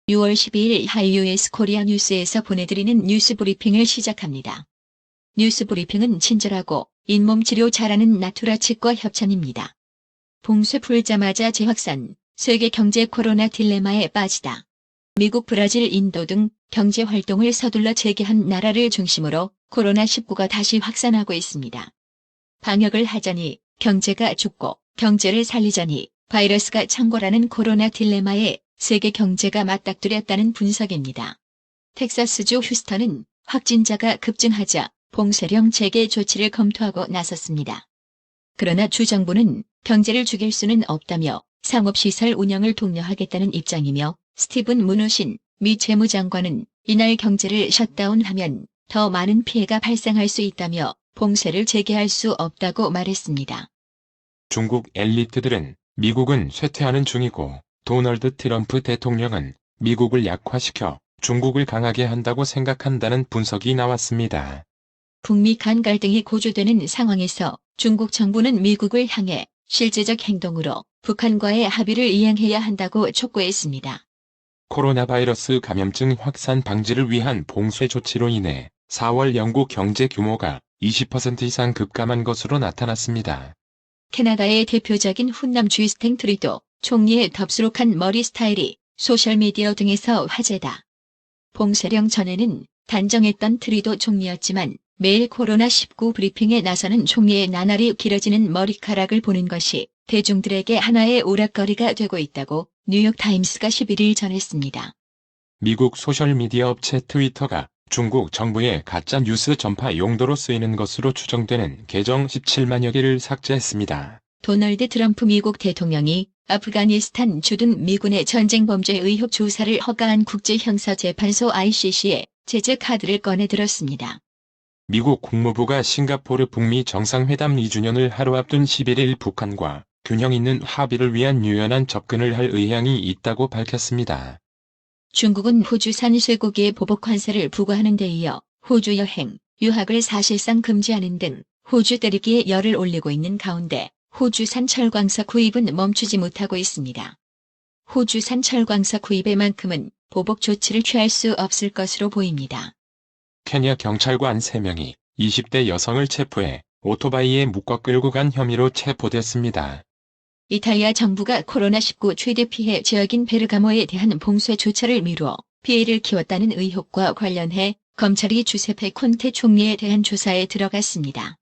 6월 12일 하이유에스 코리아 뉴스에서 보내드리는 뉴스 브리핑을 시작합니다. 뉴스 브리핑은 친절하고 잇몸 치료 잘하는 나투라 치과 협찬입니다. 봉쇄 풀자마자 재확산, 세계 경제 코로나 딜레마에 빠지다. 미국, 브라질, 인도 등 경제 활동을 서둘러 재개한 나라를 중심으로 코로나19가 다시 확산하고 있습니다. 방역을 하자니 경제가 죽고 경제를 살리자니 바이러스가 창궐하는 코로나 딜레마에 세계 경제가 맞닥뜨렸다는 분석입니다. 텍사스주 휴스턴은 확진자가 급증하자 봉쇄령 재개 조치를 검토하고 나섰습니다. 그러나 주 정부는 경제를 죽일 수는 없다며 상업시설 운영을 독려하겠다는 입장이며 스티븐 무누신 미 재무장관은 이날 경제를 셧다운하면 더 많은 피해가 발생할 수 있다며 봉쇄를 재개할 수 없다고 말했습니다. 중국 엘리트들은 미국은 쇠퇴하는 중이고 도널드 트럼프 대통령은 미국을 약화시켜 중국을 강하게 한다고 생각한다는 분석이 나왔습니다. 북미 간 갈등이 고조되는 상황에서 중국 정부는 미국을 향해 실제적 행동으로 북한과의 합의를 이행해야 한다고 촉구했습니다. 코로나 바이러스 감염증 확산 방지를 위한 봉쇄 조치로 인해 4월 영국 경제 규모가 20% 이상 급감한 것으로 나타났습니다. 캐나다의 대표적인 훈남 주스틴 트루도 총리의 덥수룩한 머리 스타일이 소셜미디어 등에서 화제다. 봉쇄령 전에는 단정했던 트루도 총리였지만 매일 코로나19 브리핑에 나서는 총리의 나날이 길어지는 머리카락을 보는 것이 대중들에게 하나의 오락거리가 되고 있다고 뉴욕타임스가 11일 전했습니다. 미국 소셜미디어 업체 트위터가 중국 정부의 가짜 뉴스 전파 용도로 쓰이는 것으로 추정되는 계정 17만여 개를 삭제했습니다. 도널드 트럼프 미국 대통령이 아프가니스탄 주둔 미군의 전쟁 범죄 의혹 조사를 허가한 국제형사재판소 ICC에 제재 카드를 꺼내 들었습니다. 미국 국무부가 싱가포르 북미 정상회담 2주년을 하루 앞둔 11일 북한과 균형 있는 합의를 위한 유연한 접근을 할 의향이 있다고 밝혔습니다. 중국은 호주산 쇠고기의 보복 관세를 부과하는 데 이어 호주 여행, 유학을 사실상 금지하는 등 호주 때리기에 열을 올리고 있는 가운데 호주산 철광석 구입은 멈추지 못하고 있습니다. 호주산 철광석 구입에만큼은 보복 조치를 취할 수 없을 것으로 보입니다. 케냐 경찰관 3명이 20대 여성을 체포해 오토바이에 묶어 끌고 간 혐의로 체포됐습니다. 이탈리아 정부가 코로나19 최대 피해 지역인 베르가모에 대한 봉쇄 조처를 미루어 피해를 키웠다는 의혹과 관련해 검찰이 주세페 콘테 총리에 대한 조사에 들어갔습니다.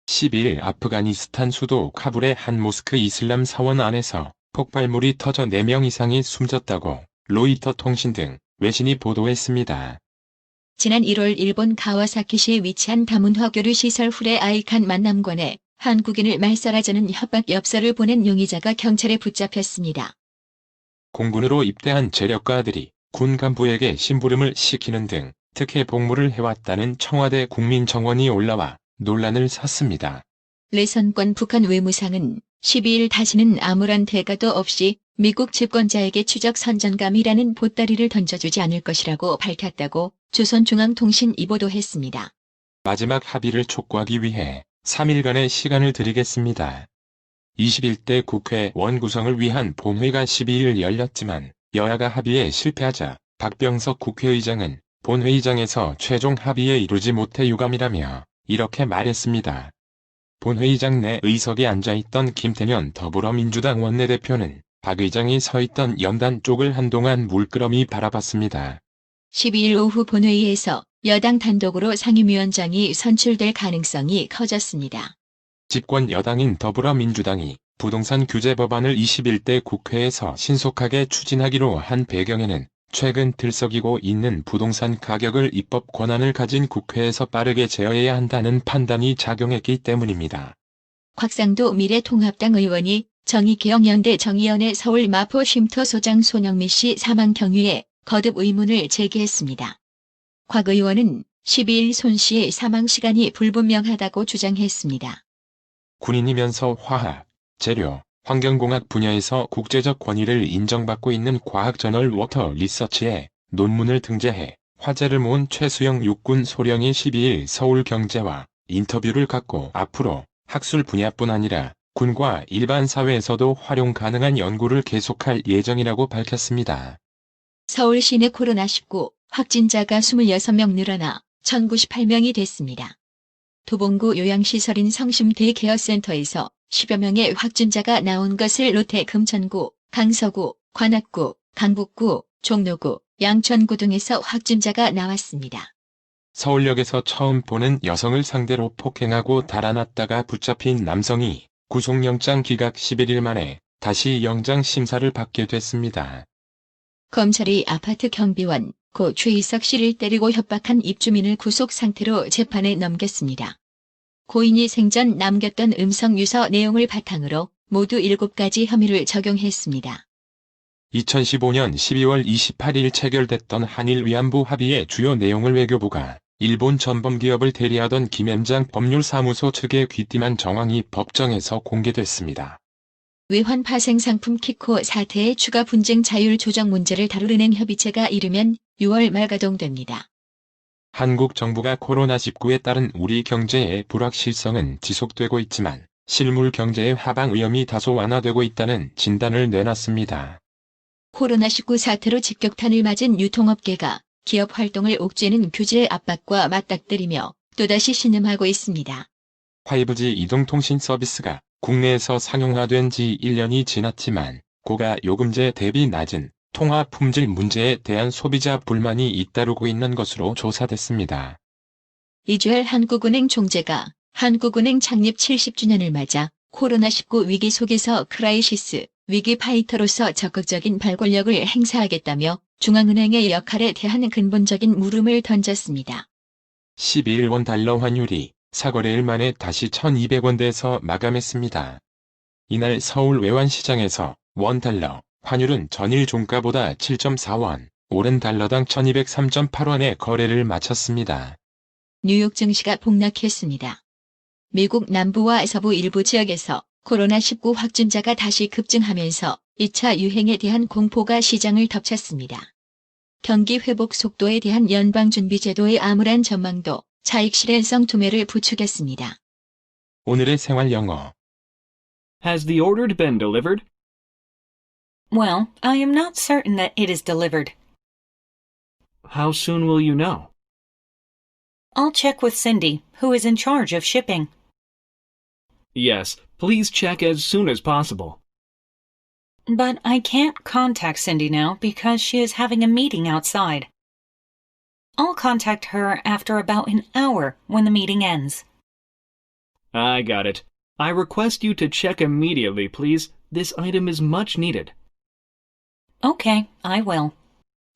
12일 아프가니스탄 수도 카불의 한 모스크 이슬람 사원 안에서 폭발물이 터져 4명 이상이 숨졌다고 로이터 통신 등 외신이 보도했습니다. 지난 1월 일본 가와사키시에 위치한 다문화교류 시설 후레 아이칸 만남관에 한국인을 말살하자는 협박 엽서를 보낸 용의자가 경찰에 붙잡혔습니다. 공군으로 입대한 재력가들이 군 간부에게 심부름을 시키는 등 특혜 복무를 해왔다는 청와대 국민정원이 올라와 논란을 샀습니다. 레선권 북한 외무상은 12일 다시는 아무런 대가도 없이 미국 집권자에게 추적 선전감이라는 보따리를 던져주지 않을 것이라고 밝혔다고 조선중앙통신이 보도했습니다. 마지막 합의를 촉구하기 위해 3일간의 시간을 드리겠습니다. 21대 국회 원구성을 위한 본회의가 12일 열렸지만 여야가 합의에 실패하자 박병석 국회의장은 본회의장에서 최종 합의에 이르지 못해 유감이라며 이렇게 말했습니다. 본회의장 내 의석에 앉아있던 김태년 더불어민주당 원내대표는 박 의장이 서 있던 연단 쪽을 한동안 물끄러미 바라봤습니다. 12일 오후 본회의에서 여당 단독으로 상임위원장이 선출될 가능성이 커졌습니다. 집권 여당인 더불어민주당이 부동산 규제 법안을 21대 국회에서 신속하게 추진하기로 한 배경에는 최근 들썩이고 있는 부동산 가격을 입법 권한을 가진 국회에서 빠르게 제어해야 한다는 판단이 작용했기 때문입니다. 곽상도 미래통합당 의원이 정의개혁연대 정의연의 서울 마포 쉼터소장 손영미 씨 사망 경위에 거듭 의문을 제기했습니다. 곽 의원은 12일 손 씨의 사망 시간이 불분명하다고 주장했습니다. 군인이면서 화학, 재료, 환경공학 분야에서 국제적 권위를 인정받고 있는 과학저널 워터 리서치에 논문을 등재해 화제를 모은 최수영 육군 소령이 12일 서울경제와 인터뷰를 갖고 앞으로 학술 분야뿐 아니라 군과 일반 사회에서도 활용 가능한 연구를 계속할 예정이라고 밝혔습니다. 서울 시내 코로나19 확진자가 26명 늘어나 1,098명이 됐습니다. 도봉구 요양시설인 성심대 케어센터에서 10여 명의 확진자가 나온 것을 롯데 금천구, 강서구, 관악구, 강북구, 종로구, 양천구 등에서 확진자가 나왔습니다. 서울역에서 처음 보는 여성을 상대로 폭행하고 달아났다가 붙잡힌 남성이 구속영장 기각 11일 만에 다시 영장 심사를 받게 됐습니다. 검찰이 아파트 경비원 고 최희석 씨를 때리고 협박한 입주민을 구속 상태로 재판에 넘겼습니다. 고인이 생전 남겼던 음성 유서 내용을 바탕으로 모두 7가지 혐의를 적용했습니다. 2015년 12월 28일 체결됐던 한일 위안부 합의의 주요 내용을 외교부가 일본 전범기업을 대리하던 김앤장 법률사무소 측에 귀띔한 정황이 법정에서 공개됐습니다. 외환 파생 상품 키코 사태의 추가 분쟁 자율 조정 문제를 다룰 은행 협의체가 이르면 6월 말 가동됩니다. 한국 정부가 코로나19에 따른 우리 경제의 불확실성은 지속되고 있지만 실물 경제의 하방 위험이 다소 완화되고 있다는 진단을 내놨습니다. 코로나19 사태로 직격탄을 맞은 유통업계가 기업 활동을 옥죄는 규제 압박과 맞닥뜨리며 또다시 신음하고 있습니다. 5G 이동통신 서비스가 국내에서 상용화된 지 1년이 지났지만 고가 요금제 대비 낮은 통화 품질 문제에 대한 소비자 불만이 잇따르고 있는 것으로 조사됐습니다. 이주열 한국은행 총재가 한국은행 창립 70주년을 맞아 코로나19 위기 속에서 크라이시스 위기 파이터로서 적극적인 발굴력을 행사하겠다며 중앙은행의 역할에 대한 근본적인 물음을 던졌습니다. 12일 원달러 환율이 사거래일 만에 다시 1,200원대에서 마감했습니다. 이날 서울 외환시장에서 원달러 환율은 전일 종가보다 7.4원, 오른 달러당 1,203.8원에 거래를 마쳤습니다. 뉴욕 증시가 폭락했습니다. 미국 남부와 서부 일부 지역에서 코로나19 확진자가 다시 급증하면서 2차 유행에 대한 공포가 시장을 덮쳤습니다. 경기 회복 속도에 대한 연방준비제도의 암울한 전망도 차익 실현성 투매를 부추겼습니다. 오늘의 생활 영어. Has the order been delivered? Well, I am not certain that it is delivered. How soon will you know? I'll check with Cindy, who is in charge of shipping. Yes, please check as soon as possible. But I can't contact Cindy now because she is having a meeting outside. I'll contact her after about an hour when the meeting ends. I got it. I request you to check immediately, please. This item is much needed. Okay, I will.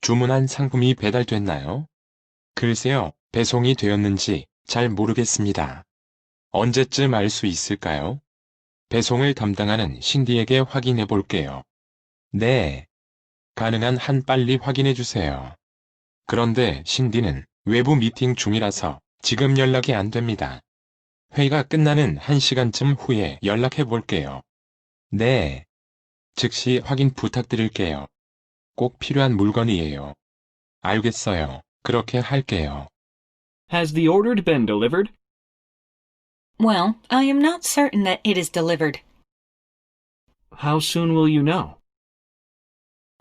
주문한 상품이 배달됐나요? 글쎄요, 배송이 되었는지 잘 모르겠습니다. 언제쯤 알 수 있을까요? 배송을 담당하는 신디에게 확인해 볼게요. 네. 가능한 한 빨리 확인해 주세요. 그런데 신디는 외부 미팅 중이라서 지금 연락이 안 됩니다. 회의가 끝나는 1시간쯤 후에 연락해 볼게요. 네. 즉시 확인 부탁드릴게요. 꼭 필요한 물건이에요. 알겠어요. 그렇게 할게요. Has the order been delivered? Well, I am not certain that it is delivered. How soon will you know?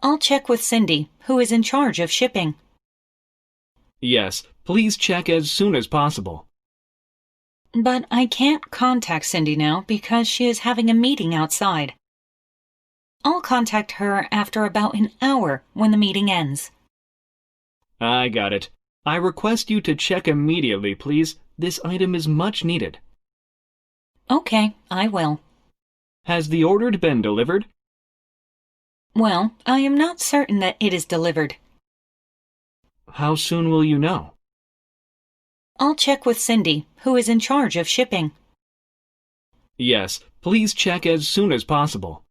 I'll check with Cindy, who is in charge of shipping. Yes, please check as soon as possible. But I can't contact Cindy now because she is having a meeting outside. I'll contact her after about an hour when the meeting ends. I got it. I request you to check immediately, please. This item is much needed. Okay, I will. Has the order been delivered? Well, I am not certain that it is delivered. How soon will you know? I'll check with Cindy, who is in charge of shipping. Yes, please check as soon as possible.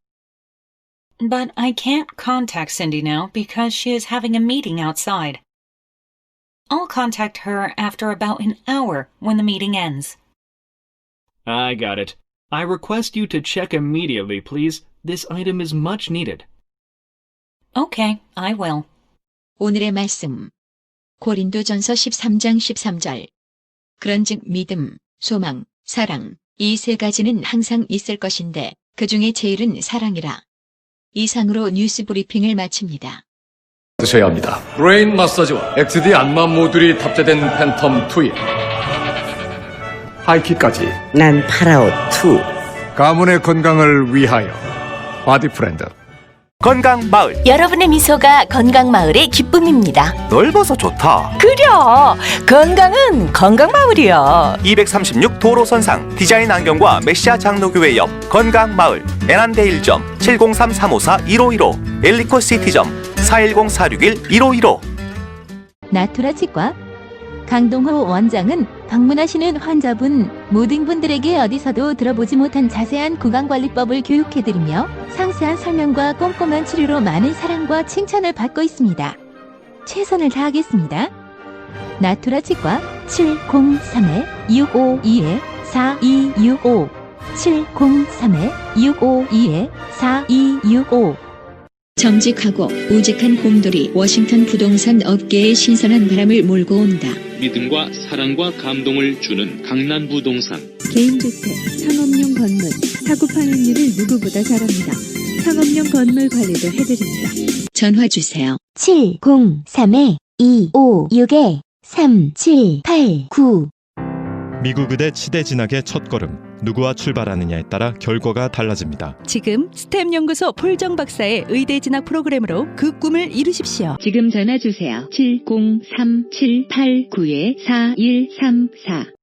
But I can't contact Cindy now because she is having a meeting outside. I'll contact her after about an hour when the meeting ends. I got it. I request you to check immediately, please. This item is much needed. Okay, I will. 오늘의 말씀. 고린도전서 13장 13절. 그런즉 믿음, 소망, 사랑, 이 세 가지는 항상 있을 것인데 그 중에 제일은 사랑이라. 이상으로 뉴스 브리핑을 마칩니다. 드셔야 합니다. 브레인 마사지와 XD 안마 모듈이 탑재된 팬텀 2에 하이킥까지 난 파라오 2. 가문의 건강을 위하여 바디 프렌드. 건강마을 여러분의 미소가 건강마을의 기쁨입니다. 넓어서 좋다. 그려! 건강은 건강마을이야. 236 도로선상 디자인 안경과 메시아 장로교회 옆 건강마을 애난데 1점 703-354-1515 엘리코 시티점 410-461-1515 나투라 치과 강동호 원장은 방문하시는 환자분 모든 분들에게 어디서도 들어보지 못한 자세한 구강관리법을 교육해드리며 상세한 설명과 꼼꼼한 치료로 많은 사랑과 칭찬을 받고 있습니다. 최선을 다하겠습니다. 나투라 치과 703-652-4265 703-652-4265 정직하고 우직한 곰돌이 워싱턴 부동산 업계에 신선한 바람을 몰고 온다. 믿음과 사랑과 감동을 주는 강남부동산. 개인주택, 상업용 건물, 사고 판매율을 누구보다 잘합니다. 상업용 건물 관리도 해드립니다. 전화 주세요. 703-256-3789 미국 의대 치대 진학의 첫걸음, 누구와 출발하느냐에 따라 결과가 달라집니다. 지금 스템 연구소 폴정 박사의 의대 진학 프로그램으로 그 꿈을 이루십시오. 지금 전화 주세요. 703-789-4134